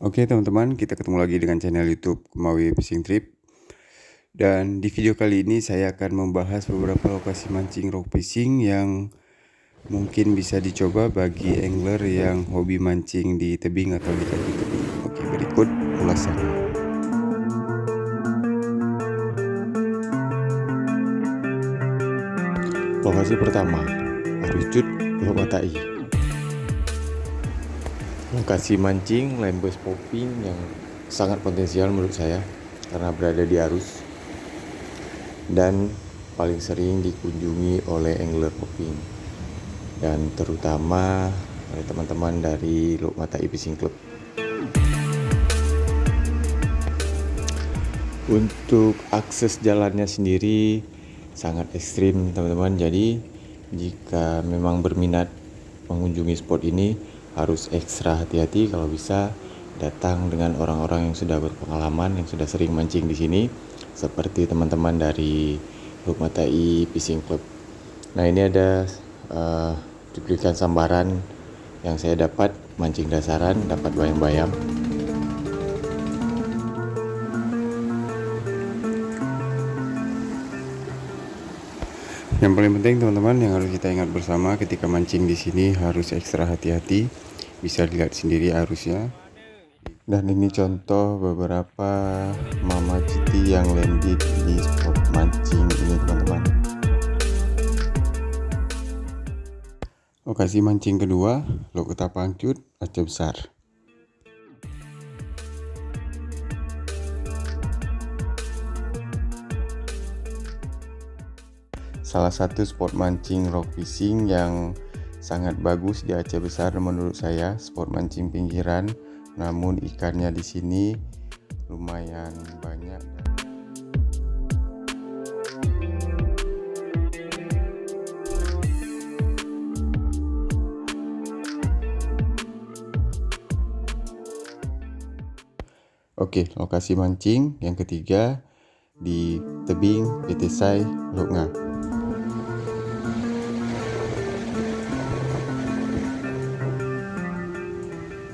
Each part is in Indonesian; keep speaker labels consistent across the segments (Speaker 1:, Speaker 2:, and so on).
Speaker 1: Oke teman-teman, kita ketemu lagi dengan channel YouTube Kumawi Fishing Trip. Dan di video kali ini saya akan membahas beberapa lokasi mancing rock fishing yang mungkin bisa dicoba bagi angler yang hobi mancing di tebing atau di kaki tebing. Oke, berikut ulasannya.
Speaker 2: Lokasi pertama, Arucut, Pulau Matai. Lokasi mancing lembes popping yang sangat potensial menurut saya karena berada di arus dan paling sering dikunjungi oleh angler popping dan terutama oleh teman-teman dari Pulau Matai Fishing Club. Untuk akses jalannya sendiri sangat ekstrim teman-teman, jadi jika memang berminat mengunjungi spot ini harus ekstra hati-hati. Kalau bisa datang dengan orang-orang yang sudah berpengalaman, yang sudah sering mancing di sini, seperti teman-teman dari Pulau Matai Fishing Club. Nah, ini ada cuplikan sambaran yang saya dapat mancing dasaran, dapat bayam-bayam.
Speaker 1: Yang paling penting teman-teman yang harus kita ingat bersama ketika mancing di sini harus ekstra hati-hati. Bisa dilihat sendiri arusnya. Dan ini contoh beberapa mama citi yang landed di spot mancing ini teman-teman. Lokasi mancing kedua, Lok Ketapangcut, Aceh Besar. Salah satu spot mancing rock fishing yang sangat bagus di Aceh Besar menurut saya, spot mancing pinggiran, namun ikannya di sini lumayan banyak. Oke, lokasi mancing yang ketiga di tebing Petisai, Lok Ngah.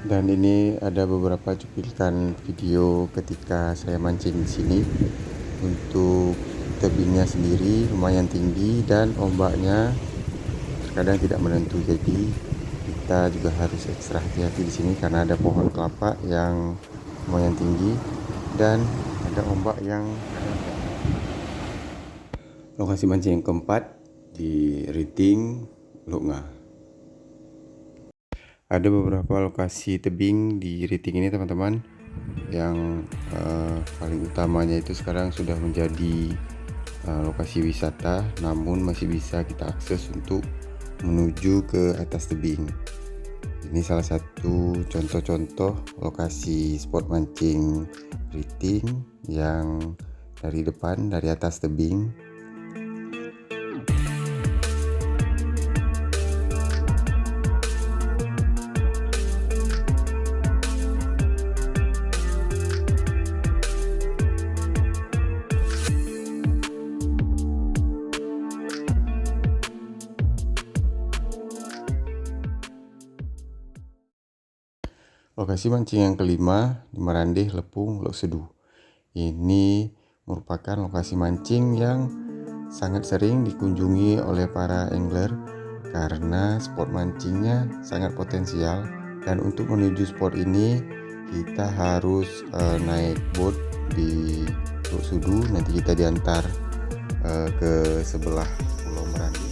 Speaker 1: Dan ini ada beberapa cuplikan video ketika saya mancing di sini. Untuk tebingnya sendiri lumayan tinggi dan ombaknya terkadang tidak menentu, jadi kita juga harus ekstra hati-hati di sini karena ada pohon kelapa yang lumayan tinggi dan ada ombak yang lokasi mancing yang keempat di Riting, Lok Ngah. Ada beberapa lokasi tebing di Riting ini teman-teman, yang paling utamanya itu sekarang sudah menjadi lokasi wisata, namun masih bisa kita akses untuk menuju ke atas tebing. Ini salah satu contoh-contoh lokasi spot mancing Riting yang dari depan, dari atas tebing. Lokasi mancing yang kelima di Marandeh, Lepung, Lok Sedu. Ini merupakan lokasi mancing yang sangat sering dikunjungi oleh para angler karena spot mancingnya sangat potensial. Dan untuk menuju spot ini kita harus naik boat di Lok Sedu. Nanti kita diantar ke sebelah Pulau Marandeh.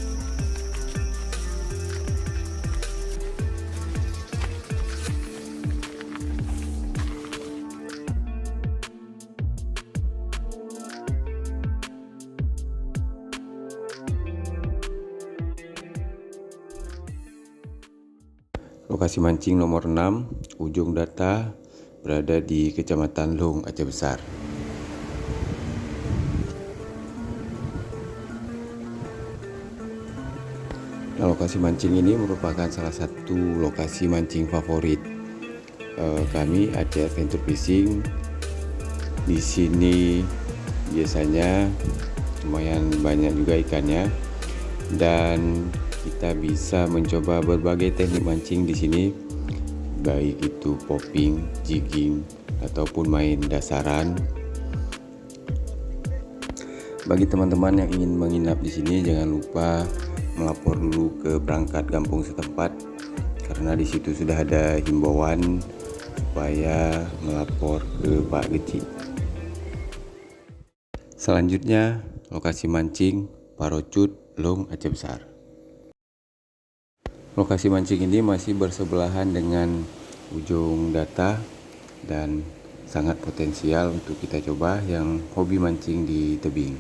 Speaker 1: Lokasi mancing nomor 6, ujung data, berada di Kecamatan Long, Aceh Besar. Nah, lokasi mancing ini merupakan salah satu lokasi mancing favorit kami, Aceh Adventure Fishing. Di sini biasanya lumayan banyak juga ikannya dan kita bisa mencoba berbagai teknik mancing di sini.
Speaker 2: baik itu popping, jigging, ataupun main dasaran. Bagi teman-teman yang ingin menginap di sini, jangan lupa melapor dulu ke perangkat kampung setempat, karena di situ sudah ada himbauan supaya melapor ke Pak Geci. Selanjutnya, lokasi mancing Parocut Lung Aceh Besar. Lokasi mancing ini masih bersebelahan dengan ujung Data dan sangat potensial untuk kita coba yang hobi mancing di tebing.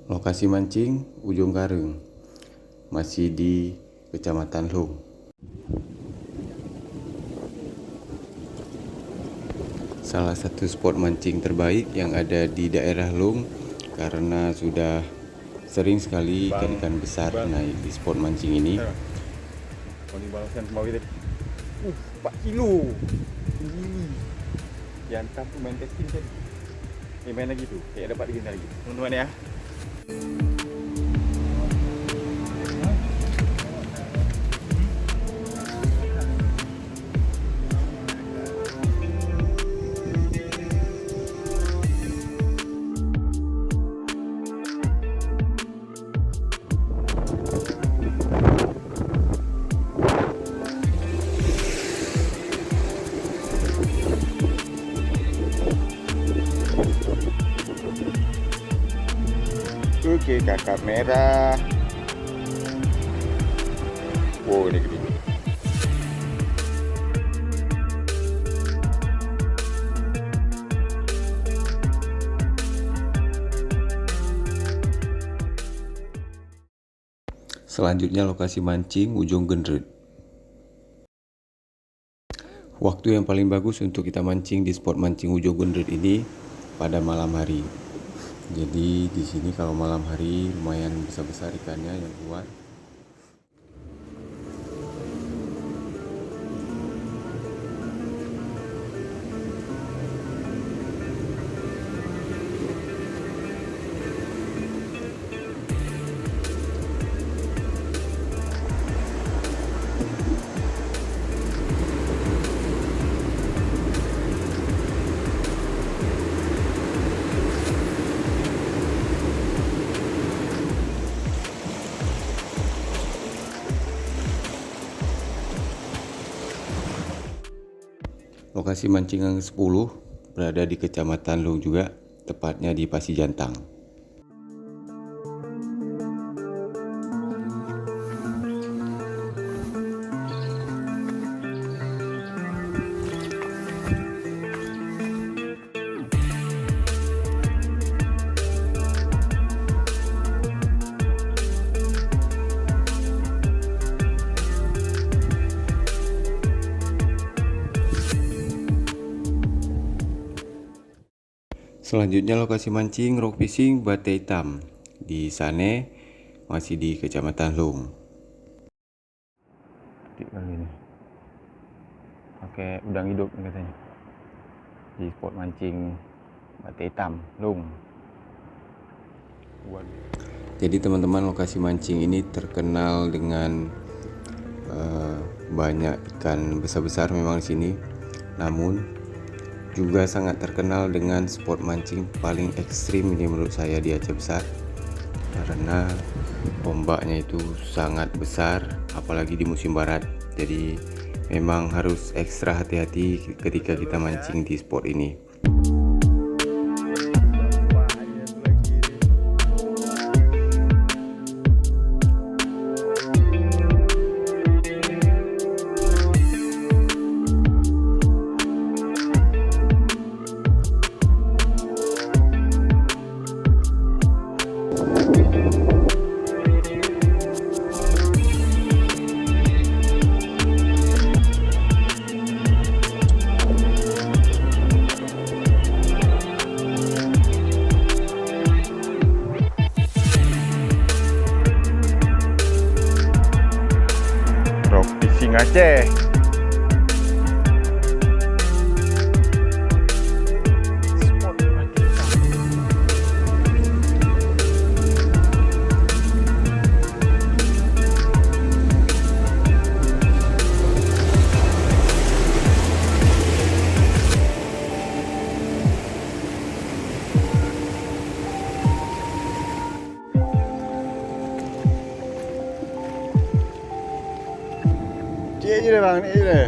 Speaker 2: Lokasi mancing Ujung Kareng masih di Kecamatan Lung. Salah satu spot mancing terbaik yang ada di daerah Lung, karena sudah sering sekali ikan-ikan besar naik di spot mancing ini.
Speaker 3: 4 kilo. Jantan tu main testing tadi. Main lagi tu. Kayak dapat lagi lagi. Teman-teman ya. Oke, kakap merah. Wow, ini gede.
Speaker 2: Selanjutnya lokasi mancing Ujung Gendret. Waktu yang paling bagus untuk kita mancing di spot mancing Ujung Gendret ini pada malam hari. Jadi di sini kalau malam hari lumayan besar-besar ikannya yang keluar. Lokasi mancing yang ke-10 berada di Kecamatan Lung juga, tepatnya di Pasi Jantang. Selanjutnya lokasi mancing rock fishing Bate Hitam. Di sana masih di Kecamatan Lung.
Speaker 3: Kali ini. Pakai udang hidup katanya. Di spot mancing Bate Hitam, Lung.
Speaker 2: Jadi teman-teman, lokasi mancing ini terkenal dengan banyak ikan besar-besar memang di sini. Namun juga sangat terkenal dengan spot mancing paling ekstrim ini menurut saya di Aceh Besar, karena ombaknya itu sangat besar, apalagi di musim barat. Jadi memang harus ekstra hati-hati ketika kita mancing di spot ini.
Speaker 3: Rock fishing Aceh.
Speaker 1: deh bang, ini deh.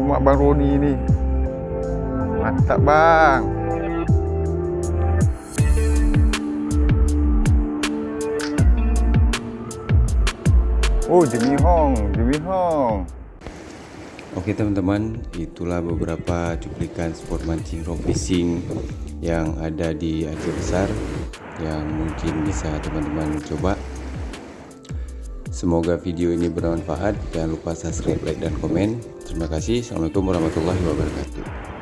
Speaker 1: Mak Bang Roni ini mantap bang. Oh, Jimmy Hong.
Speaker 2: Oke teman-teman, itulah beberapa cuplikan sport mancing rock fishing yang ada di Aceh Besar yang mungkin bisa teman-teman coba. Semoga video ini bermanfaat. Jangan lupa subscribe, like, dan komen. Terima kasih. Assalamualaikum warahmatullahi wabarakatuh.